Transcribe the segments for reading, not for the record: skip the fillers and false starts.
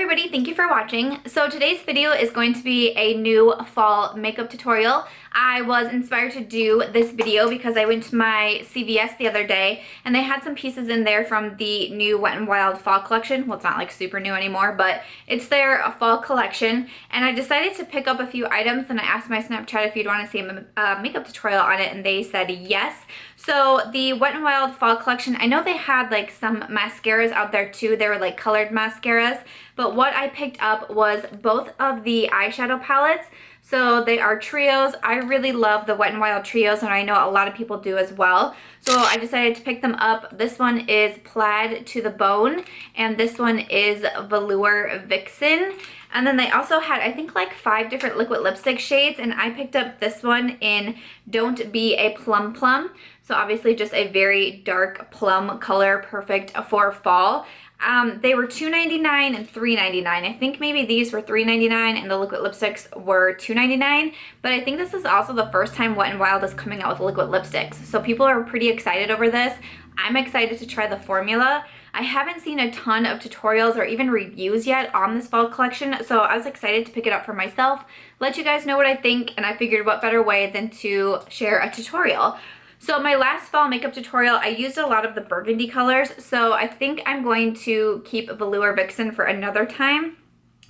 Everybody, thank you for watching. So today's video is going to be a new fall makeup tutorial. I was inspired to do this video because I went to my CVS the other day and they had some pieces in there from the new Wet n Wild fall collection. Well, it's not like super new anymore, but it's their fall collection, and I decided to pick up a few items, and I asked my Snapchat if you'd want to see a makeup tutorial on it, and they said yes. So the Wet n Wild fall collection, I know they had like some mascaras out there too. They were like colored mascaras, but what I picked up was both of the eyeshadow palettes. So they are trios. I really love the Wet n Wild trios, and I know a lot of people do as well. So I decided to pick them up. This one is Plaid to the Bone, and this one is Velour Vixen. And then they also had, I think, like 5 different liquid lipstick shades, and I picked up this one in Don't Be a Plum Plum. So obviously just a very dark plum color, perfect for fall. They were $2.99 and $3.99. I think maybe these were $3.99 and the liquid lipsticks were $2.99. But I think this is also the first time Wet n Wild is coming out with liquid lipsticks. So people are pretty excited over this. I'm excited to try the formula. I haven't seen a ton of tutorials or even reviews yet on this fall collection, so I was excited to pick it up for myself, let you guys know what I think, and I figured what better way than to share a tutorial. So my last fall makeup tutorial, I used a lot of the burgundy colors, so I think I'm going to keep Velour Vixen for another time,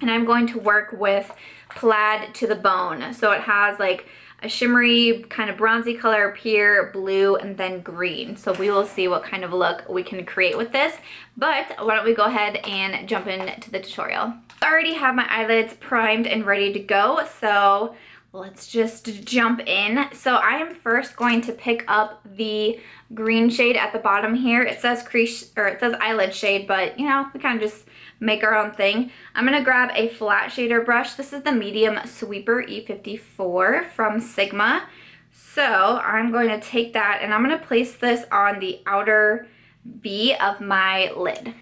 and I'm going to work with Plaid to the Bone. So it has like a shimmery kind of bronzy color up here, blue, and then green. So we will see what kind of look we can create with this. But why don't we go ahead and jump into the tutorial. I already have my eyelids primed and ready to go, so let's just jump in. So I am first going to pick up the green shade at the bottom here. It says crease, or it says eyelid shade, but you know, we kind of just make our own thing. I'm gonna grab a flat shader brush. This is the medium sweeper E54 from Sigma. So I'm going to take that and I'm gonna place this on the outer V of my lid.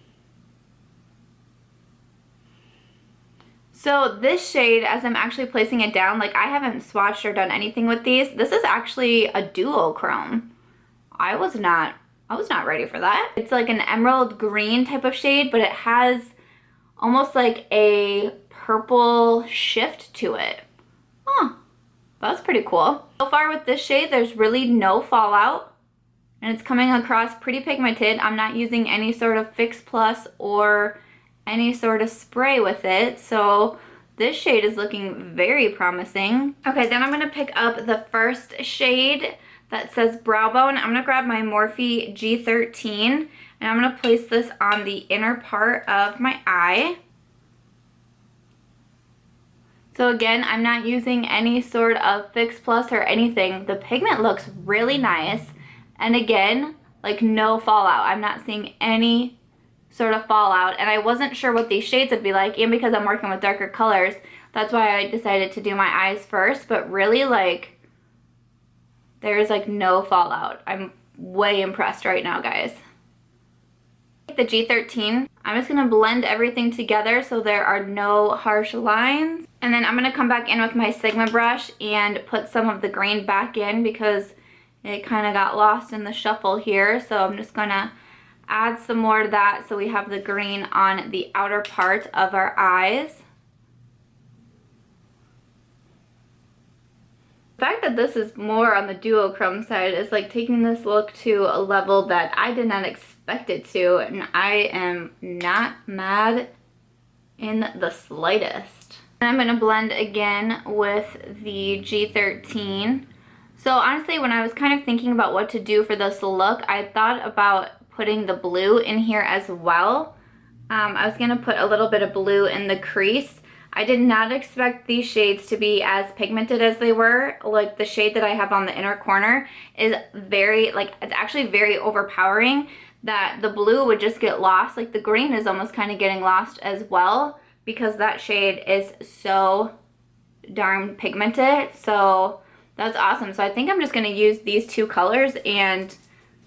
So this shade, as I'm actually placing it down, like I haven't swatched or done anything with these. This is actually a duochrome. I was not ready for that. It's like an emerald green type of shade, but it has almost like a purple shift to it. Huh, that's pretty cool. So far with this shade, there's really no fallout, and it's coming across pretty pigmented. I'm not using any sort of Fix Plus or any sort of spray with it, so this shade is looking very promising. Okay, then I'm gonna pick up the first shade that says Brow Bone. I'm gonna grab my Morphe G13 and I'm gonna place this on the inner part of my eye. So again, I'm not using any sort of Fix Plus or anything. The pigment looks really nice, and again, like no fallout. I'm not seeing any sort of fallout, and I wasn't sure what these shades would be like, and because I'm working with darker colors, that's why I decided to do my eyes first. But really, like, there's like no fallout. I'm way impressed right now, guys. The G13, I'm just gonna blend everything together so there are no harsh lines, and then I'm gonna come back in with my Sigma brush and put some of the green back in because it kind of got lost in the shuffle here. So I'm just gonna add some more to that so we have the green on the outer part of our eyes. The fact that this is more on the duochrome side is like taking this look to a level that I did not expect it to, and I am not mad in the slightest. And I'm going to blend again with the G13. So honestly, when I was kind of thinking about what to do for this look, I thought about putting the blue in here as well. I was going to put a little bit of blue in the crease. I did not expect these shades to be as pigmented as they were. Like the shade that I have on the inner corner is very, like, it's actually very overpowering, that the blue would just get lost. Like the green is almost kind of getting lost as well because that shade is so darn pigmented. So that's awesome. So I think I'm just going to use these two colors and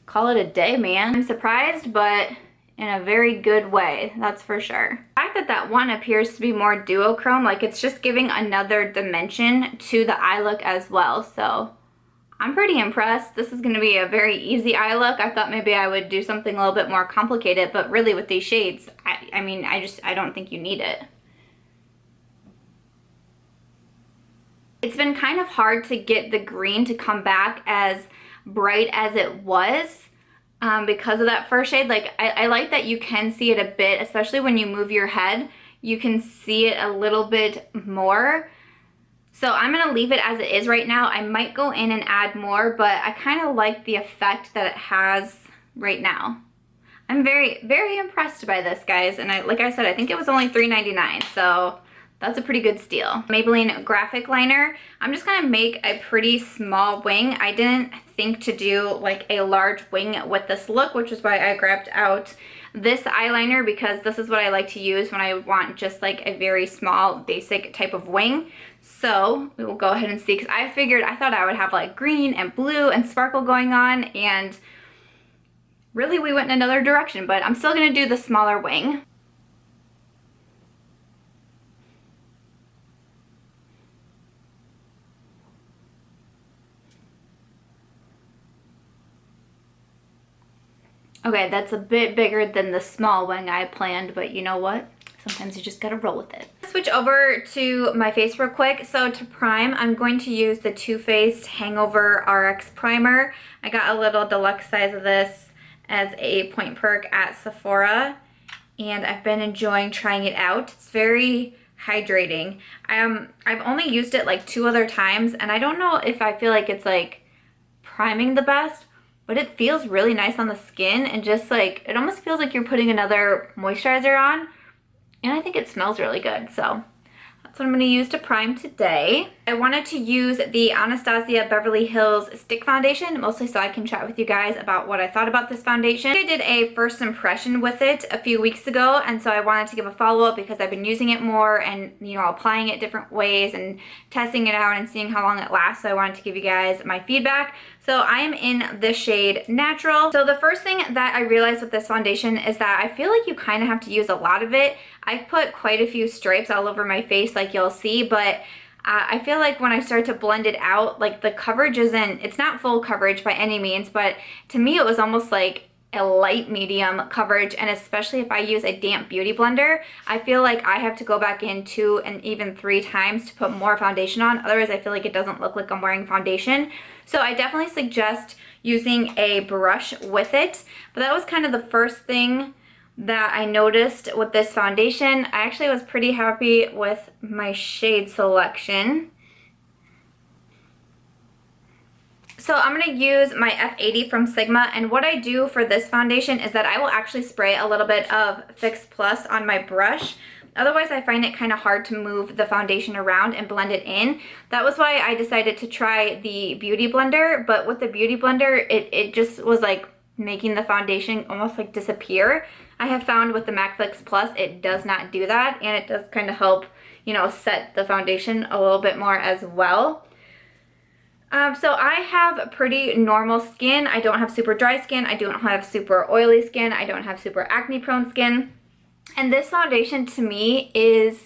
call it a day, man. I'm surprised, but in a very good way, that's for sure. The fact that that one appears to be more duochrome, like it's just giving another dimension to the eye look as well. So I'm pretty impressed. This is going to be a very easy eye look. I thought maybe I would do something a little bit more complicated, but really with these shades, I mean, I don't think you need it. It's been kind of hard to get the green to come back as bright as it was because of that first shade. Like, I like that you can see it a bit, especially when you move your head. You can see it a little bit more. So I'm going to leave it as it is right now. I might go in and add more, but I kind of like the effect that it has right now. I'm very, very impressed by this, guys. And like I said, I think it was only $3.99, so that's a pretty good steal. Maybelline Graphic Liner. I'm just gonna make a pretty small wing. I didn't think to do like a large wing with this look, which is why I grabbed out this eyeliner, because this is what I like to use when I want just like a very small basic type of wing. So we will go ahead and see, because I thought I would have like green and blue and sparkle going on, and really we went in another direction, but I'm still gonna do the smaller wing. Okay, that's a bit bigger than the small wing I planned, but you know what? Sometimes you just gotta roll with it. Switch over to my face real quick. So to prime, I'm going to use the Too Faced Hangover RX Primer. I got a little deluxe size of this as a point perk at Sephora, and I've been enjoying trying it out. It's very hydrating. I've only used it like 2 other times, and I don't know if I feel like it's like priming the best, but it feels really nice on the skin, and just like, it almost feels like you're putting another moisturizer on, and I think it smells really good. So that's what I'm going to use to prime today. I wanted to use the Anastasia Beverly Hills Stick Foundation, mostly so I can chat with you guys about what I thought about this foundation. I did a first impression with it a few weeks ago, and so I wanted to give a follow-up because I've been using it more and, you know, applying it different ways and testing it out and seeing how long it lasts. So I wanted to give you guys my feedback. So I am in the shade Natural. So the first thing that I realized with this foundation is that I feel like you kind of have to use a lot of it. I put quite a few stripes all over my face, like you'll see, but I feel like when I start to blend it out, like the coverage it's not full coverage by any means, but to me it was almost like a light medium coverage, and especially if I use a damp beauty blender, I feel like I have to go back in 2 and even 3 times to put more foundation on. Otherwise I feel like it doesn't look like I'm wearing foundation. So I definitely suggest using a brush with it. But that was kind of the first thing that I noticed with this foundation. I actually was pretty happy with my shade selection. So I'm going to use my F80 from Sigma, and what I do for this foundation is that I will actually spray a little bit of Fix Plus on my brush. Otherwise, I find it kind of hard to move the foundation around and blend it in. That was why I decided to try the Beauty Blender, but with the Beauty Blender, it just was like making the foundation almost like disappear. I have found with the MAC Fix Plus, it does not do that, and it does kind of help, you know, set the foundation a little bit more as well. So I have pretty normal skin. I don't have super dry skin. I don't have super oily skin. I don't have super acne prone skin. And this foundation to me is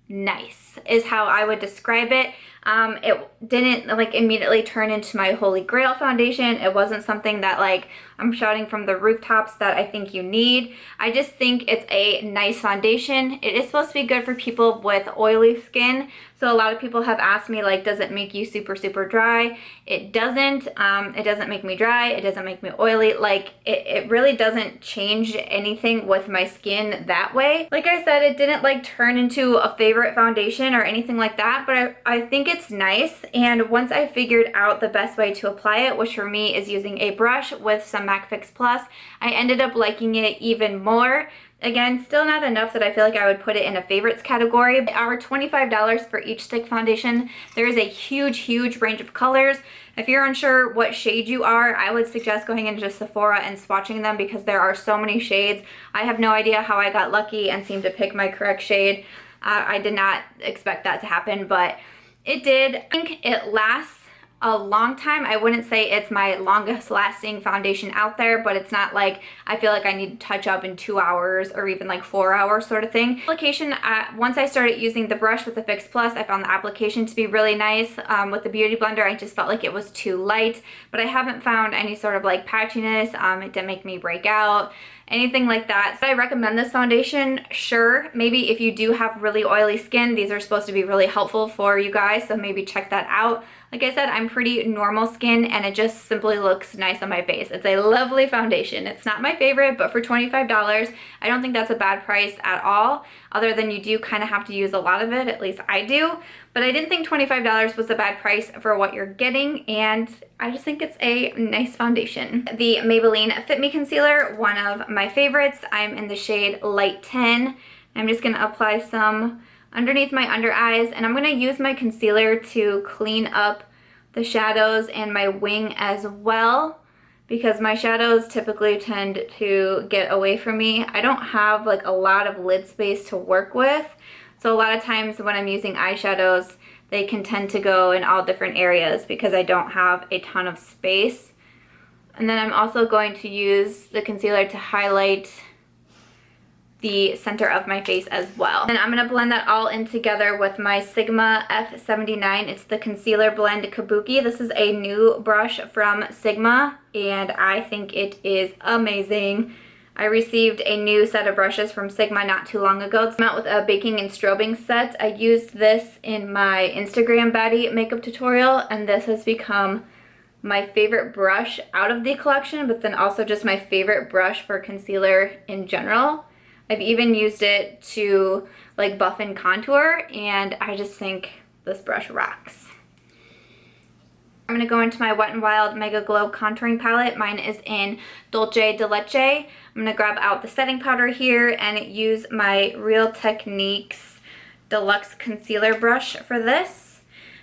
nice, is how I would describe it. It didn't like immediately turn into my holy grail foundation. It wasn't something that like I'm shouting from the rooftops that I think you need. I just think it's a nice foundation. It is supposed to be good for people with oily skin. So a lot of people have asked me, like, does it make you super, super dry? It doesn't. It doesn't make me dry. It doesn't make me oily. Like, it really doesn't change anything with my skin that way. Like I said, it didn't like turn into a favorite foundation or anything like that, but I think it's nice. And once I figured out the best way to apply it, which for me is using a brush with some MAC Fix Plus, I ended up liking it even more. Again, still not enough that I feel like I would put it in a favorites category. They are $25 for each stick foundation. There is a huge, huge range of colors. If you're unsure what shade you are, I would suggest going into Sephora and swatching them because there are so many shades. I have no idea how I got lucky and seemed to pick my correct shade. I did not expect that to happen, but it did. I think it lasts a long time. I wouldn't say it's my longest lasting foundation out there, but it's not like I feel like I need to touch up in 2 hours or even like 4 hours sort of thing. Application, once I started using the brush with the Fix Plus, I found the application to be really nice. With the Beauty Blender, I just felt like it was too light, but I haven't found any sort of like patchiness. It didn't make me break out, anything like that. So I recommend this foundation, sure. Maybe if you do have really oily skin, these are supposed to be really helpful for you guys, so maybe check that out. Like I said, I'm pretty normal skin and it just simply looks nice on my face. It's a lovely foundation. It's not my favorite, but for $25, I don't think that's a bad price at all, other than you do kind of have to use a lot of it, at least I do. But I didn't think $25 was a bad price for what you're getting, and I just think it's a nice foundation. The Maybelline Fit Me Concealer, one of my favorites. I'm in the shade Light 10. I'm just gonna apply some underneath my under eyes, and I'm gonna use my concealer to clean up the shadows and my wing as well, because my shadows typically tend to get away from me. I don't have like a lot of lid space to work with, so a lot of times when I'm using eyeshadows, they can tend to go in all different areas because I don't have a ton of space. And then I'm also going to use the concealer to highlight the center of my face as well. And I'm gonna blend that all in together with my Sigma F79. It's the Concealer Blend Kabuki. This is a new brush from Sigma, and I think it is amazing. I received a new set of brushes from Sigma not too long ago. It's come out with a baking and strobing set. I used this in my Instagram baddie makeup tutorial, and this has become my favorite brush out of the collection, but then also just my favorite brush for concealer in general. I've even used it to like buff and contour, and I just think this brush rocks. I'm gonna go into my Wet n Wild Mega Glow contouring palette. Mine is in Dolce de Leche. I'm gonna grab out the setting powder here and use my Real Techniques Deluxe concealer brush for this.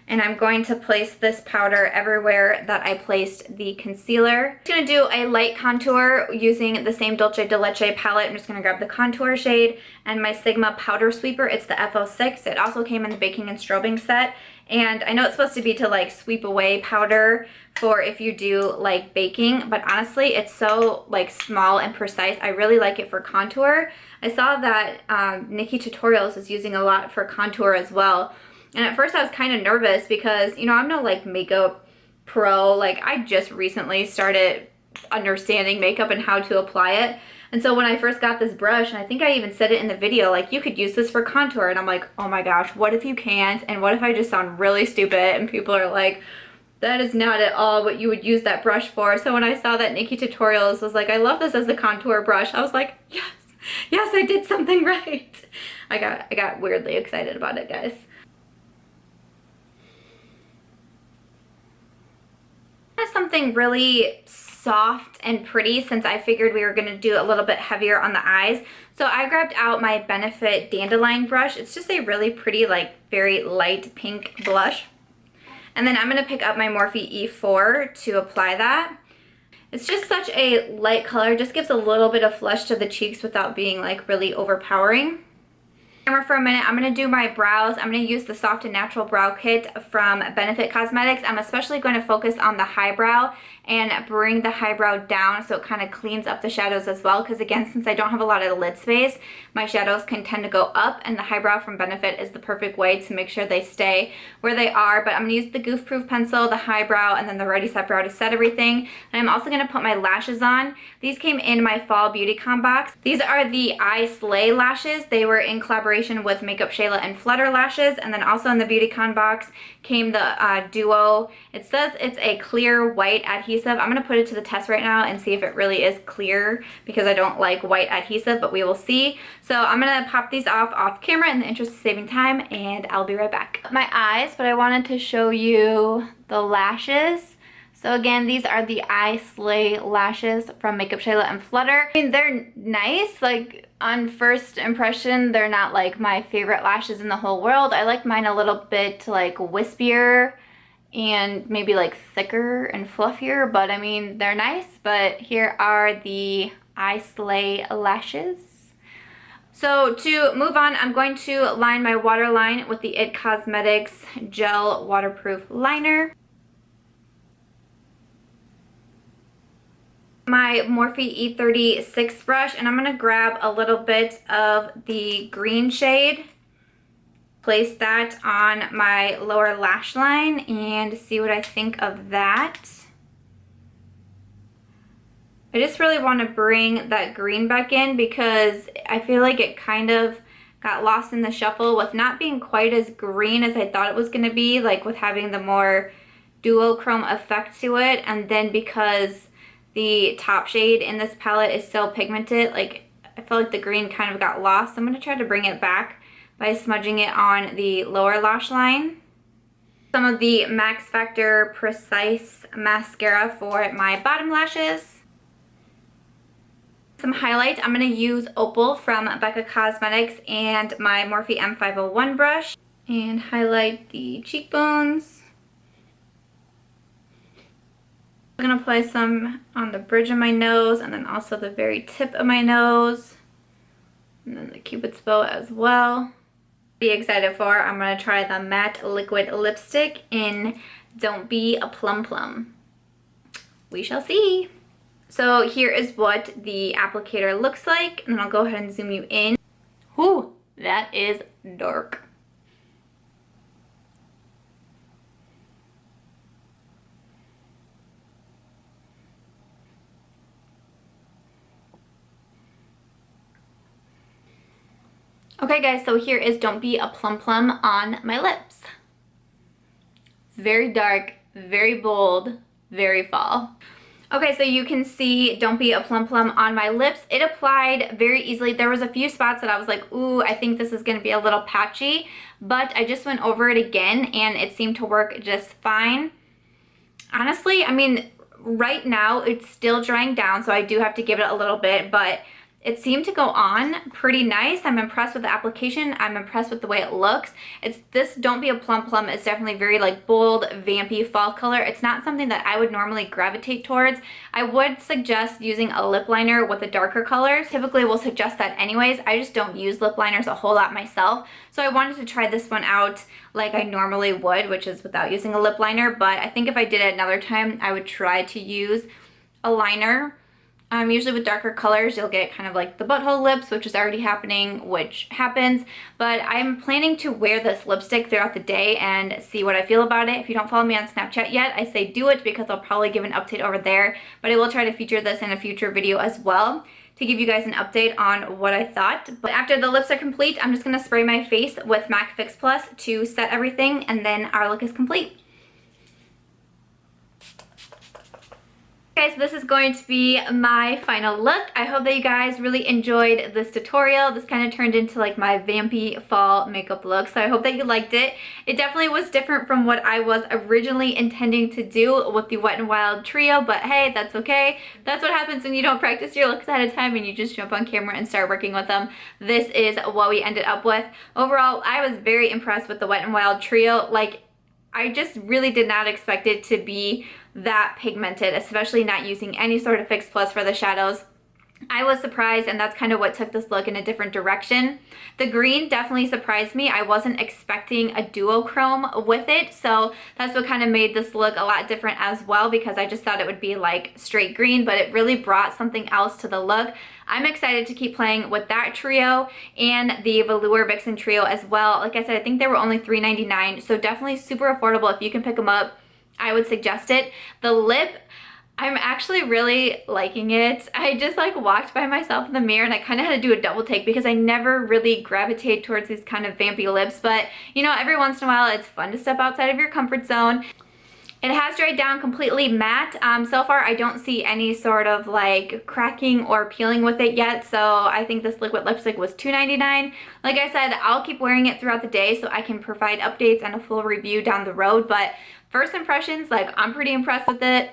And I'm going to place this powder everywhere that I placed the concealer. I'm just gonna do a light contour using the same Dolce de Leche palette. I'm just gonna grab the contour shade and my Sigma powder sweeper. It's the F06. It also came in the baking and strobing set. And I know it's supposed to be to like sweep away powder for if you do like baking, but honestly, it's so like small and precise. I really like it for contour. I saw that Nikki Tutorials is using a lot for contour as well. And at first I was kind of nervous because, you know, I'm no like makeup pro. Like I just recently started understanding makeup and how to apply it. And so when I first got this brush, and I think I even said it in the video, like you could use this for contour. And I'm like, oh my gosh, what if you can't? And what if I just sound really stupid? And people are like, that is not at all what you would use that brush for. So when I saw that Nikki Tutorials was like, I love this as a contour brush, I was like, yes, I did something right. I got weirdly excited about it, guys. Something really soft and pretty, since I figured we were going to do a little bit heavier on the eyes. So I grabbed out my Benefit Dandelion brush. It's just a really pretty, like very light pink blush. And then I'm going to pick up my Morphe E4 to apply that. It's just such a light color, just gives a little bit of flush to the cheeks without being like really overpowering. For a minute, I'm going to do my brows. I'm going to use the Soft and Natural Brow Kit from Benefit Cosmetics. I'm especially going to focus on the highbrow and bring the highbrow down so it kind of cleans up the shadows as well, because again, since I don't have a lot of lid space, my shadows can tend to go up, and the highbrow from Benefit is the perfect way to make sure they stay where they are. But I'm going to use the Goof Proof pencil, the highbrow, and then the Ready Set Brow to set everything. And I'm also going to put my lashes on. These came in my Fall Beautycon box. These are the I Slay lashes. They were in collaboration with Makeup Shayla and Flutter lashes. And then also in the Beautycon box came the Duo. It says it's a clear white adhesive. I'm going to put it to the test right now and see if it really is clear, because I don't like white adhesive, but we will see. So I'm going to pop these off camera in the interest of saving time, and I'll be right back. My eyes, but I wanted to show you the lashes. So again, these are the I Slay lashes from Makeup Shayla and Flutter. I mean, they're nice. Like, on first impression, they're not like my favorite lashes in the whole world. I like mine a little bit like wispier and maybe like thicker and fluffier, but I mean, they're nice. But here are the I Slay lashes. So to move on, I'm going to line my waterline with the IT Cosmetics Gel Waterproof Liner. my Morphe E36 brush, and I'm going to grab a little bit of the green shade, place that on my lower lash line, and see what I think of that. I just really want to bring that green back in because I feel like it kind of got lost in the shuffle with not being quite as green as I thought it was going to be, like with having the more duochrome effect to it, and then because the top shade in this palette is so pigmented, like I feel like the green kind of got lost. So I'm going to try to bring it back by smudging it on the lower lash line. Some of the Max Factor Precise Mascara for my bottom lashes. Some highlight, I'm going to use Opal from Becca Cosmetics and my Morphe M501 brush and highlight the cheekbones. I'm going to apply some on the bridge of my nose and then also the very tip of my nose and then the cupid's bow as well. Be excited for, I'm going to try the matte liquid lipstick in Don't Be a Plum Plum. We shall see. So here is what the applicator looks like, and then I'll go ahead and zoom you in. Whew, that is dark. Okay guys, so here is Don't Be a Plum Plum on my lips. Very dark, very bold, very fall. Okay, so you can see Don't Be a Plum Plum on my lips. It applied very easily. There was a few spots that I was like, ooh, I think this is going to be a little patchy, but I just went over it again and it seemed to work just fine. Honestly, I mean, right now it's still drying down, so I do have to give it a little bit, but it seemed to go on pretty nice. I'm impressed with the application. I'm impressed with the way it looks. This Don't Be a Plum Plum is definitely very like bold, vampy fall color. It's not something that I would normally gravitate towards. I would suggest using a lip liner with a darker color. Typically will suggest that anyways. I just don't use lip liners a whole lot myself. So I wanted to try this one out like I normally would, which is without using a lip liner. But I think if I did it another time, I would try to use a liner. Usually with darker colors, you'll get kind of like the butthole lips, which is already happening, which happens. But I'm planning to wear this lipstick throughout the day and see what I feel about it. If you don't follow me on Snapchat yet, I say do it because I'll probably give an update over there. But I will try to feature this in a future video as well to give you guys an update on what I thought. But after the lips are complete, I'm just going to spray my face with MAC Fix Plus to set everything, and then our look is complete. Okay, so this is going to be my final look. I hope that you guys really enjoyed this tutorial. This kind of turned into like my vampy fall makeup look, so I hope that you liked it. It definitely was different from what I was originally intending to do with the Wet n Wild trio, but hey, that's okay. That's what happens when you don't practice your looks ahead of time and you just jump on camera and start working with them. This is what we ended up with. Overall, I was very impressed with the Wet n Wild trio. Like, I just really did not expect it to be that pigmented, especially not using any sort of Fix Plus for the shadows. I was surprised, and that's kind of what took this look in a different direction. The green definitely surprised me. I wasn't expecting a duochrome with it, so that's what kind of made this look a lot different as well, because I just thought it would be like straight green, but it really brought something else to the look. I'm excited to keep playing with that trio and the Velour Vixen trio as well. Like I said, I think they were only $3.99, so definitely super affordable. If you can pick them up, I would suggest it. The lip, I'm actually really liking it. I just like walked by myself in the mirror and I kind of had to do a double take because I never really gravitate towards these kind of vampy lips, but you know, every once in a while it's fun to step outside of your comfort zone. It has dried down completely matte. So far I don't see any sort of like cracking or peeling with it yet, so I think this liquid lipstick was $2.99. Like I said, I'll keep wearing it throughout the day so I can provide updates and a full review down the road, but first impressions, like, I'm pretty impressed with it.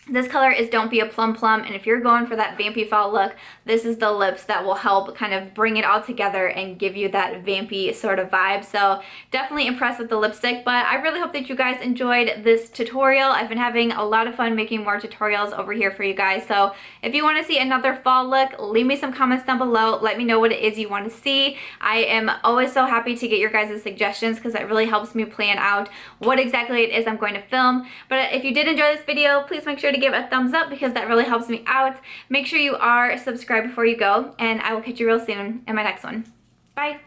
This color is Don't Be a Plum Plum, and if you're going for that vampy fall look, this is the lips that will help kind of bring it all together and give you that vampy sort of vibe. So definitely impressed with the lipstick, but I really hope that you guys enjoyed this tutorial. I've been having a lot of fun making more tutorials over here for you guys, so if you want to see another fall look, leave me some comments down below. Let me know what it is you want to see. I am always so happy to get your guys' suggestions because it really helps me plan out what exactly it is I'm going to film. But if you did enjoy this video, please make sure to give a thumbs up because that really helps me out. Make sure you are subscribed before you go, and I will catch you real soon in my next one. Bye.